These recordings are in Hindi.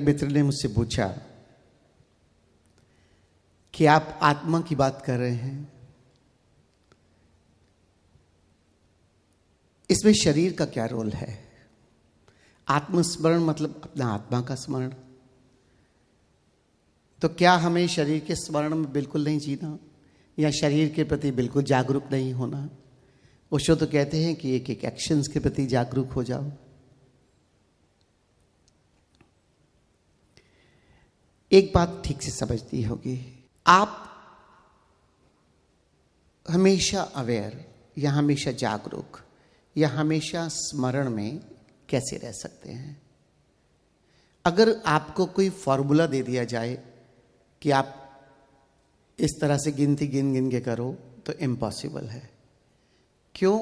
मित्र ने मुझसे पूछा कि आप आत्मा की बात कर रहे हैं, इसमें शरीर का क्या रोल है? आत्मस्मरण मतलब अपना आत्मा का स्मरण। तो क्या हमें शरीर के स्मरण में बिल्कुल नहीं जीना या शरीर के प्रति बिल्कुल जागरूक नहीं होना? ओशो तो कहते हैं कि एक एक एक्शंस के प्रति जागरूक हो जाओ। एक बात ठीक से समझनी होगी, आप हमेशा अवेयर या हमेशा जागरूक या हमेशा स्मरण में कैसे रह सकते हैं? अगर आपको कोई फॉर्मूला दे दिया जाए कि आप इस तरह से गिनती गिन गिन के करो तो इम्पॉसिबल है। क्यों?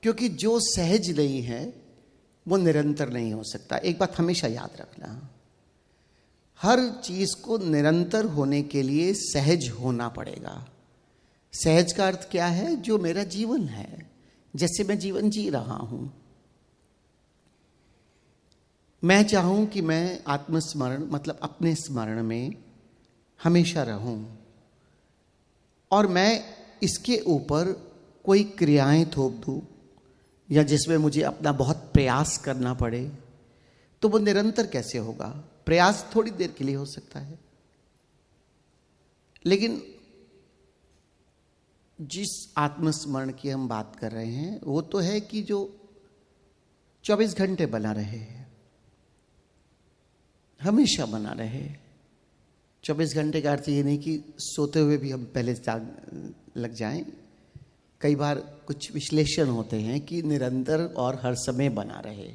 क्योंकि जो सहज नहीं है वो निरंतर नहीं हो सकता। एक बात हमेशा याद रखना, हर चीज को निरंतर होने के लिए सहज होना पड़ेगा। सहज का अर्थ क्या है? जो मेरा जीवन है, जैसे मैं जीवन जी रहा हूं। मैं चाहूं कि मैं आत्मस्मरण मतलब अपने स्मरण में हमेशा रहूं और मैं इसके ऊपर कोई क्रियाएं थोप दूं या जिसमें मुझे अपना बहुत प्रयास करना पड़े, तो वो निरंतर कैसे होगा? प्रयास थोड़ी देर के लिए हो सकता है, लेकिन जिस आत्मस्मरण की हम बात कर रहे हैं वो तो है कि जो 24 घंटे बना रहे, हमेशा बना रहे। 24 घंटे का अर्थ ये नहीं कि सोते हुए भी हम पहले लग जाएं। कई बार कुछ विश्लेषण होते हैं कि निरंतर और हर समय बना रहे।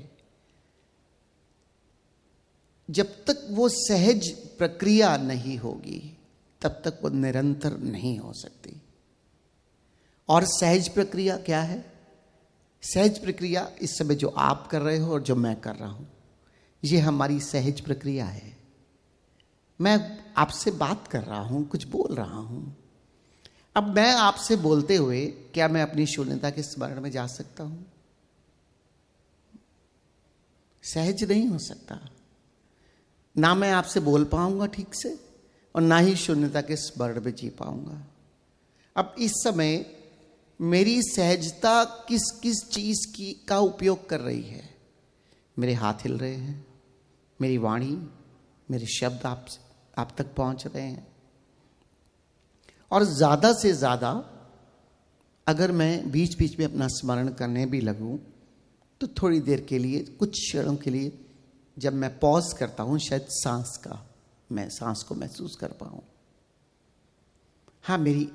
जब तक वो सहज प्रक्रिया नहीं होगी तब तक वो निरंतर नहीं हो सकती। और सहज प्रक्रिया क्या है? सहज प्रक्रिया इस समय जो आप कर रहे हो और जो मैं कर रहा हूं, ये हमारी सहज प्रक्रिया है। मैं आपसे बात कर रहा हूं, कुछ बोल रहा हूं। अब मैं आपसे बोलते हुए क्या मैं अपनी शून्यता के स्मरण में जा सकता हूं? सहज नहीं हो सकता। ना मैं आपसे बोल पाऊंगा ठीक से और ना ही शून्यता के स्मरण में जी पाऊंगा। अब इस समय मेरी सहजता किस किस चीज की का उपयोग कर रही है? मेरे हाथ हिल रहे हैं, मेरी वाणी, मेरे शब्द आप तक पहुंच रहे हैं। और ज्यादा से ज्यादा अगर मैं बीच बीच में अपना स्मरण करने भी लगूं तो थोड़ी देर के लिए, कुछ क्षणों के लिए जब मैं पॉज करता हूं, शायद मैं सांस को महसूस कर पाऊं। हाँ, मेरी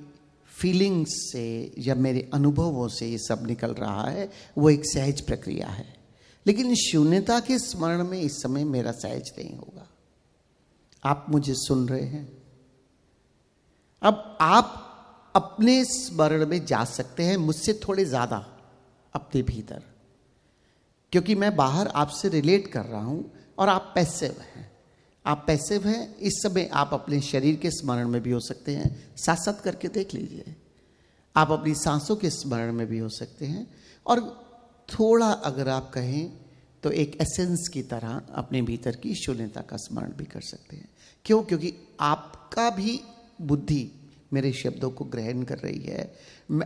फीलिंग्स से या मेरे अनुभवों से ये सब निकल रहा है, वो एक सहज प्रक्रिया है। लेकिन शून्यता के स्मरण में इस समय मेरा सहज नहीं होगा। आप मुझे सुन रहे हैं। अब आप अपने स्मरण में जा सकते हैं मुझसे थोड़े ज्यादा अपने भीतर, क्योंकि मैं बाहर आपसे रिलेट कर रहा हूं और आप पैसिव हैं। आप पैसिव हैं। इस समय आप अपने शरीर के स्मरण में भी हो सकते हैं, साथ साथ करके देख लीजिए। आप अपनी सांसों के स्मरण में भी हो सकते हैं और थोड़ा अगर आप कहें तो एक एसेंस की तरह अपने भीतर की शून्यता का स्मरण भी कर सकते हैं। क्यों? क्योंकि आपका भी बुद्धि मेरे शब्दों को ग्रहण कर रही है।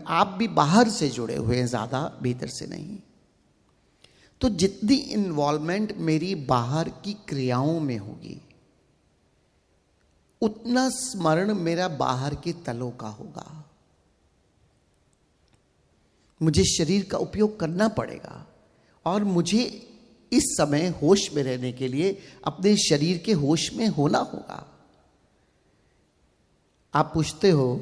आप भी बाहर से जुड़े हुए हैं, ज्यादा भीतर से नहीं। तो जितनी इन्वॉल्वमेंट मेरी बाहर की क्रियाओं में होगी उतना स्मरण मेरा बाहर के तलों का होगा। मुझे शरीर का उपयोग करना पड़ेगा और मुझे इस समय होश में रहने के लिए अपने शरीर के होश में होना होगा। आप पूछते हो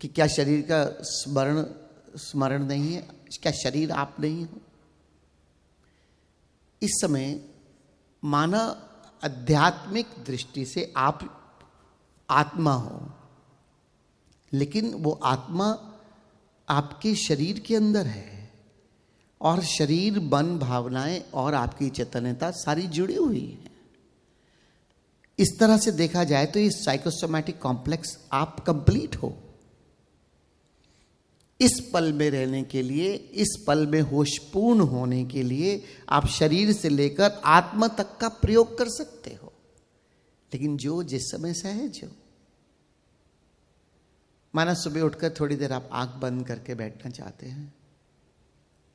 कि क्या शरीर का स्मरण नहीं है? क्या शरीर आप नहीं हो? इस समय माना आध्यात्मिक दृष्टि से आप आत्मा हो, लेकिन वो आत्मा आपके शरीर के अंदर है और शरीर, मन, भावनाएं और आपकी चैतन्यता सारी जुड़ी हुई है। इस तरह से देखा जाए तो ये साइकोसोमैटिक कॉम्प्लेक्स आप कंप्लीट हो। इस पल में रहने के लिए, इस पल में होशपूर्ण होने के लिए आप शरीर से लेकर आत्मा तक का प्रयोग कर सकते हो। लेकिन जो जिस समय सहज हो। माना सुबह उठकर थोड़ी देर आप आंख बंद करके बैठना चाहते हैं,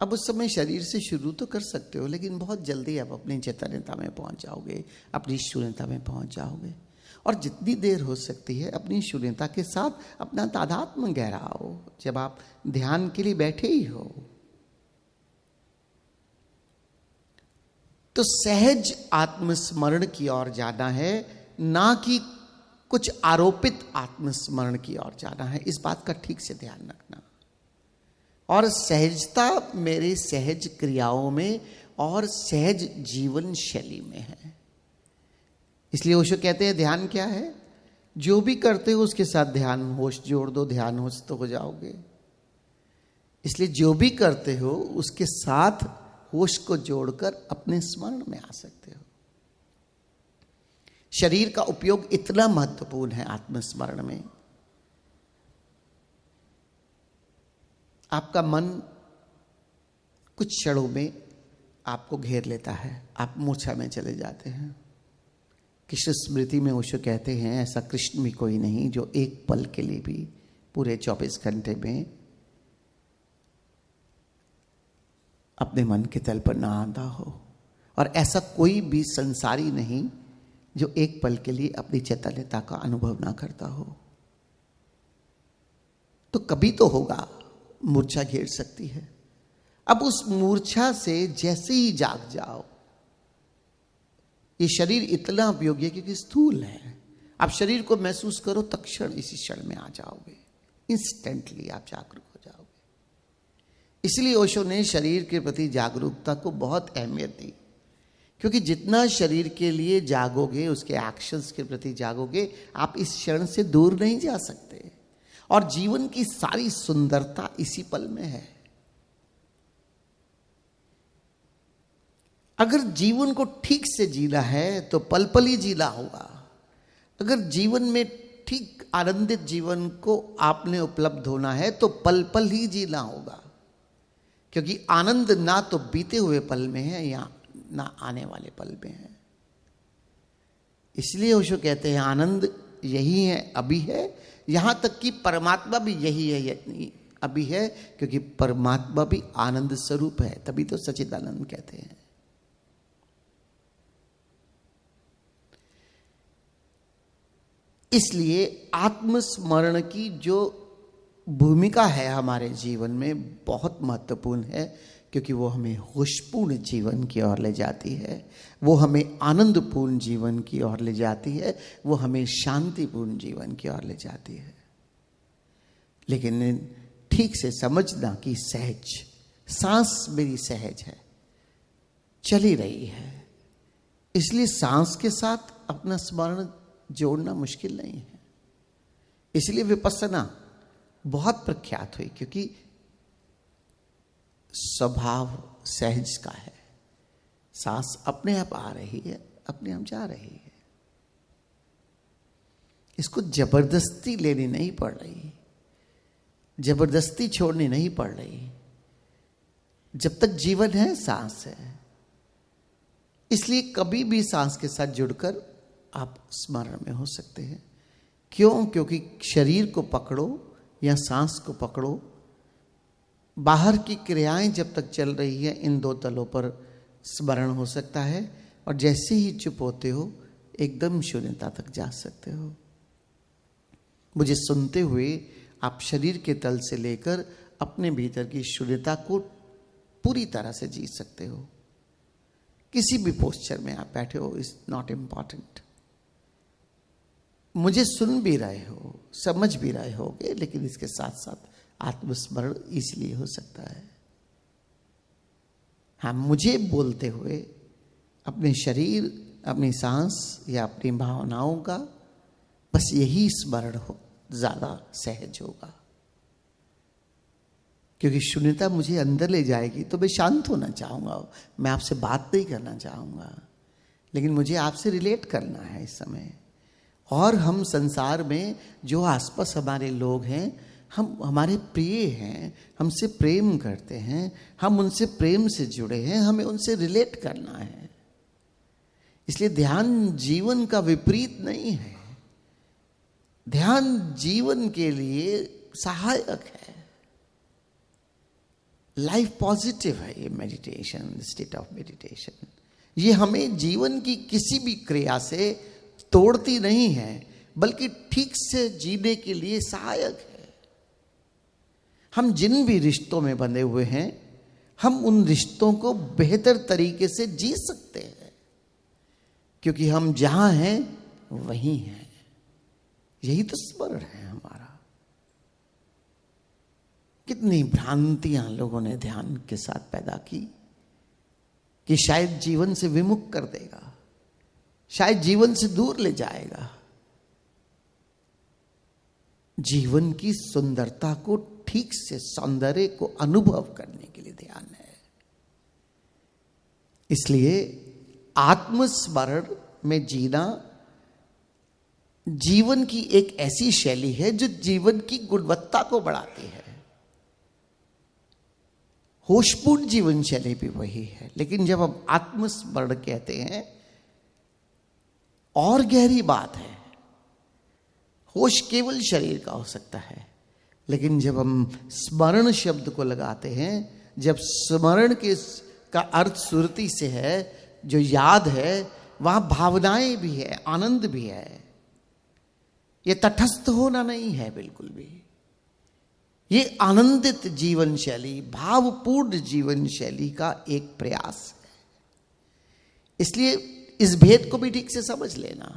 अब उस समय शरीर से शुरू तो कर सकते हो, लेकिन बहुत जल्दी आप अपनी चैतन्यता में पहुंच जाओगे, अपनी शून्यता में पहुंच जाओगे। और जितनी देर हो सकती है अपनी शून्यता के साथ अपना तादात्म्य गहराओ। जब आप ध्यान के लिए बैठे ही हो तो सहज आत्मस्मरण की ओर जाना है, ना कि कुछ आरोपित आत्मस्मरण की ओर जाना है। इस बात का ठीक से ध्यान रखना। और सहजता मेरे सहज क्रियाओं में और सहज जीवन शैली में है। इसलिए ओशो कहते हैं ध्यान क्या है? जो भी करते हो उसके साथ ध्यान होश जोड़ दो, ध्यान होश तो हो जाओगे। इसलिए जो भी करते हो उसके साथ होश को जोड़कर अपने स्मरण में आ सकते हो। शरीर का उपयोग इतना महत्वपूर्ण है आत्मस्मरण में। आपका मन कुछ क्षणों में आपको घेर लेता है, आप मूर्छा में चले जाते हैं। कृष्ण स्मृति में ओशो कहते हैं ऐसा कृष्ण भी कोई नहीं जो एक पल के लिए भी पूरे 24 घंटे में अपने मन के तल पर ना आंधा हो। और ऐसा कोई भी संसारी नहीं जो एक पल के लिए अपनी चैतन्यता का अनुभव ना करता हो। तो कभी तो होगा मूर्छा घेर सकती है। अब उस मूर्छा से जैसे ही जाग जाओ, ये शरीर इतना उपयोगी है क्योंकि स्थूल है। आप शरीर को महसूस करो, तत्क्षण इसी क्षण में आ जाओगे, इंस्टेंटली आप जागरूक हो जाओगे। इसलिए ओशो ने शरीर के प्रति जागरूकता को बहुत अहमियत दी, क्योंकि जितना शरीर के लिए जागोगे, उसके एक्शंस के प्रति जागोगे, आप इस क्षण से दूर नहीं जा सकते। और जीवन की सारी सुंदरता इसी पल में है। अगर जीवन को ठीक से जीना है तो पल पल ही जीना होगा। अगर जीवन में ठीक आनंदित जीवन को आपने उपलब्ध होना है तो पल पल ही जीना होगा, क्योंकि आनंद ना तो बीते हुए पल में है या ना आने वाले पल में है। इसलिए ओशो कहते हैं आनंद यही है, अभी है। यहां तक कि परमात्मा भी यही है, अभी है, क्योंकि परमात्मा भी आनंद स्वरूप है। तभी तो सच्चिदानंद कहते हैं। इसलिए आत्मस्मरण की जो भूमिका है हमारे जीवन में बहुत महत्वपूर्ण है, क्योंकि वो हमें होशपूर्ण जीवन की ओर ले जाती है, वो हमें आनंदपूर्ण जीवन की ओर ले जाती है, वो हमें शांतिपूर्ण जीवन की ओर ले जाती है। लेकिन ठीक से समझना कि सहज सांस मेरी सहज है, चली रही है। इसलिए सांस के साथ अपना स्मरण जोड़ना मुश्किल नहीं है। इसलिए विपस्सना बहुत प्रख्यात हुई, क्योंकि स्वभाव सहज का है। सांस अपने आप आ रही है, अपने आप जा रही है। इसको जबरदस्ती लेनी नहीं पड़ रही, जबरदस्ती छोड़नी नहीं पड़ रही। जब तक जीवन है सांस है। इसलिए कभी भी सांस के साथ जुड़कर आप स्मरण में हो सकते हैं। क्यों? क्योंकि शरीर को पकड़ो या सांस को पकड़ो, बाहर की क्रियाएं जब तक चल रही है इन दो तलों पर स्मरण हो सकता है, और जैसे ही चुप होते हो एकदम शून्यता तक जा सकते हो। मुझे सुनते हुए आप शरीर के तल से लेकर अपने भीतर की शून्यता को पूरी तरह से जी सकते हो। किसी भी पोस्चर में आप बैठे हो इज नॉट इम्पॉर्टेंट। मुझे सुन भी रहे हो, समझ भी रहे होगे, लेकिन इसके साथ साथ आत्मस्मरण इसलिए हो सकता है। हाँ, मुझे बोलते हुए अपने शरीर, अपनी सांस या अपनी भावनाओं का बस यही स्मरण हो, ज्यादा सहज होगा। क्योंकि शून्यता मुझे अंदर ले जाएगी तो मैं शांत होना चाहूंगा, मैं आपसे बात नहीं करना चाहूंगा, लेकिन मुझे आपसे रिलेट करना है इस समय। और हम संसार में जो आसपास हमारे लोग हैं, हम हमारे प्रिय हैं, हमसे प्रेम करते हैं, हम उनसे प्रेम से जुड़े हैं, हमें उनसे रिलेट करना है। इसलिए ध्यान जीवन का विपरीत नहीं है, ध्यान जीवन के लिए सहायक है। लाइफ पॉजिटिव है ये मेडिटेशन, स्टेट ऑफ मेडिटेशन। ये हमें जीवन की किसी भी क्रिया से तोड़ती नहीं है, बल्कि ठीक से जीने के लिए सहायक है। हम जिन भी रिश्तों में बंधे हुए हैं, हम उन रिश्तों को बेहतर तरीके से जी सकते हैं, क्योंकि हम जहां हैं वहीं हैं। यही तो स्मरण है हमारा। कितनी भ्रांतियां लोगों ने ध्यान के साथ पैदा की कि शायद जीवन से विमुख कर देगा, शायद जीवन से दूर ले जाएगा। जीवन की सुंदरता को ठीक से, सौंदर्य को अनुभव करने के लिए ध्यान है। इसलिए आत्मस्मरण में जीना जीवन की एक ऐसी शैली है जो जीवन की गुणवत्ता को बढ़ाती है। होशपूर्ण जीवन शैली भी वही है, लेकिन जब हम आत्मस्मरण कहते हैं और गहरी बात है। होश केवल शरीर का हो सकता है, लेकिन जब हम स्मरण शब्द को लगाते हैं, जब स्मरण के का अर्थ सुरति से है, जो याद है, वहां भावनाएं भी है, आनंद भी है। ये तटस्थ होना नहीं है बिल्कुल भी। ये आनंदित जीवन शैली, भावपूर्ण जीवन शैली का एक प्रयास है। इसलिए इस भेद को भी ठीक से समझ लेना।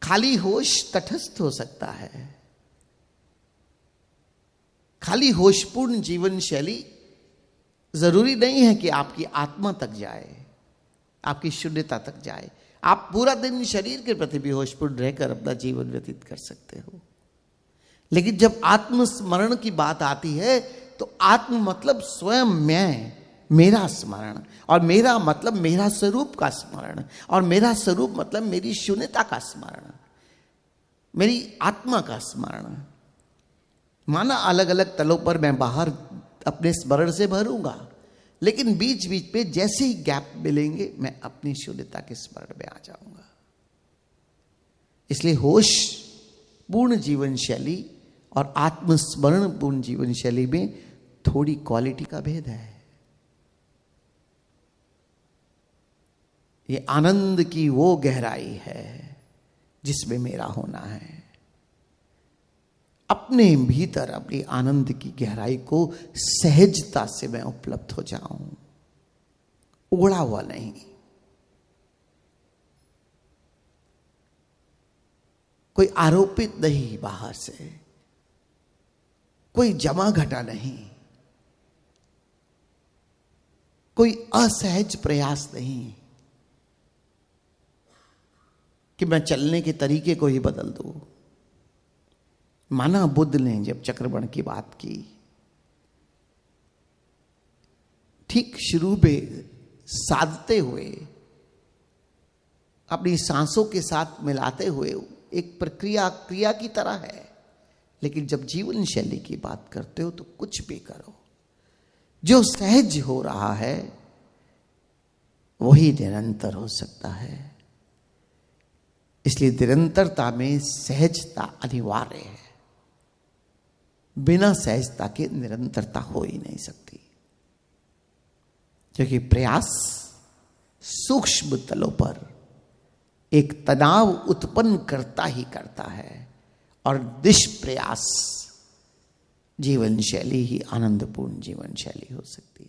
खाली होश तटस्थ हो सकता है, खाली होशपूर्ण जीवन शैली जरूरी नहीं है कि आपकी आत्मा तक जाए, आपकी शून्यता तक जाए। आप पूरा दिन शरीर के प्रति भी होशपूर्ण रहकर अपना जीवन व्यतीत कर सकते हो। लेकिन जब आत्मस्मरण की बात आती है, तो आत्म मतलब स्वयं मैं, मेरा स्मरण, और मेरा मतलब मेरा स्वरूप का स्मरण, और मेरा स्वरूप मतलब मेरी शून्यता का स्मरण, मेरी आत्मा का स्मरण। माना अलग अलग तलों पर मैं बाहर अपने स्मरण से भरूंगा, लेकिन बीच बीच पे जैसे ही गैप मिलेंगे मैं अपनी शून्यता के स्मरण में आ जाऊंगा। इसलिए होश पूर्ण जीवन शैली और आत्मस्मरण पूर्ण जीवन शैली में थोड़ी क्वालिटी का भेद है। ये आनंद की वो गहराई है जिसमें मेरा होना है। अपने भीतर अपनी आनंद की गहराई को सहजता से मैं उपलब्ध हो जाऊं, उड़ा हुआ नहीं। कोई आरोपित नहीं बाहर से, कोई जमा घटा नहीं, कोई असहज प्रयास नहीं कि मैं चलने के तरीके को ही बदल दूं। माना बुद्ध ने जब चक्रवर्ण की बात की, ठीक शुरू में साधते हुए, अपनी सांसों के साथ मिलाते हुए, एक क्रिया की तरह है। लेकिन जब जीवन शैली की बात करते हो तो कुछ भी करो, जो सहज हो रहा है वही निरंतर हो सकता है। इसलिए निरंतरता में सहजता अनिवार्य है। बिना सहजता के निरंतरता हो ही नहीं सकती, क्योंकि प्रयास सूक्ष्म तलों पर एक तनाव उत्पन्न करता ही करता है, और निष्प्रयास जीवन शैली ही आनंदपूर्ण जीवन शैली हो सकती है।